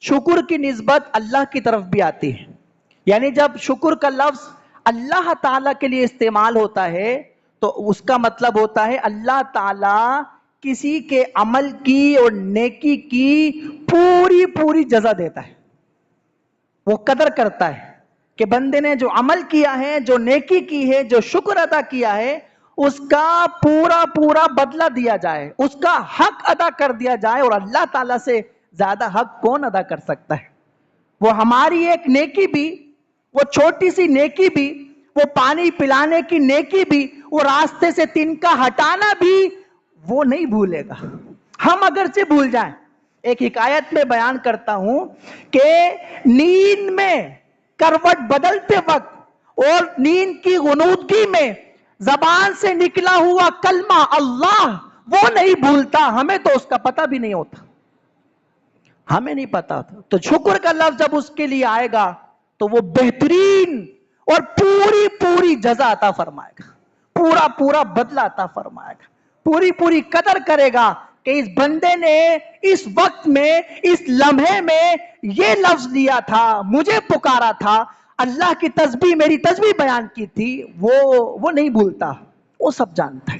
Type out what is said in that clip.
شکر کی نسبت اللہ کی طرف بھی آتی ہے. یعنی جب شکر کا لفظ اللہ تعالیٰ کے لیے استعمال ہوتا ہے تو اس کا مطلب ہوتا ہے اللہ تعالیٰ کسی کے عمل کی اور نیکی کی پوری پوری جزا دیتا ہے. وہ قدر کرتا ہے کہ بندے نے جو عمل کیا ہے، جو نیکی کی ہے، جو شکر ادا کیا ہے، اس کا پورا پورا بدلہ دیا جائے، اس کا حق ادا کر دیا جائے. اور اللہ تعالیٰ سے زیادہ حق کون ادا کر سکتا ہے؟ وہ ہماری ایک نیکی بھی، وہ چھوٹی سی نیکی بھی، وہ پانی پلانے کی نیکی بھی، وہ راستے سے تنکا ہٹانا بھی وہ نہیں بھولے گا. ہم اگر سے بھول جائیں. ایک حکایت میں بیان کرتا ہوں کہ نیند میں کروٹ بدلتے وقت اور نیند کی غنودگی میں زبان سے نکلا ہوا کلمہ اللہ وہ نہیں بھولتا. ہمیں تو اس کا پتہ بھی نہیں ہوتا، ہمیں نہیں پتا تھا. تو شکر کا لفظ جب اس کے لیے آئے گا تو وہ بہترین اور پوری پوری جزا عطا فرمائے گا، پورا پورا بدلہ عطا فرمائے گا، پوری پوری قدر کرے گا کہ اس بندے نے اس وقت میں، اس لمحے میں یہ لفظ لیا تھا، مجھے پکارا تھا، اللہ کی تسبیح، میری تسبیح بیان کی تھی. وہ نہیں بھولتا، وہ سب جانتا ہے.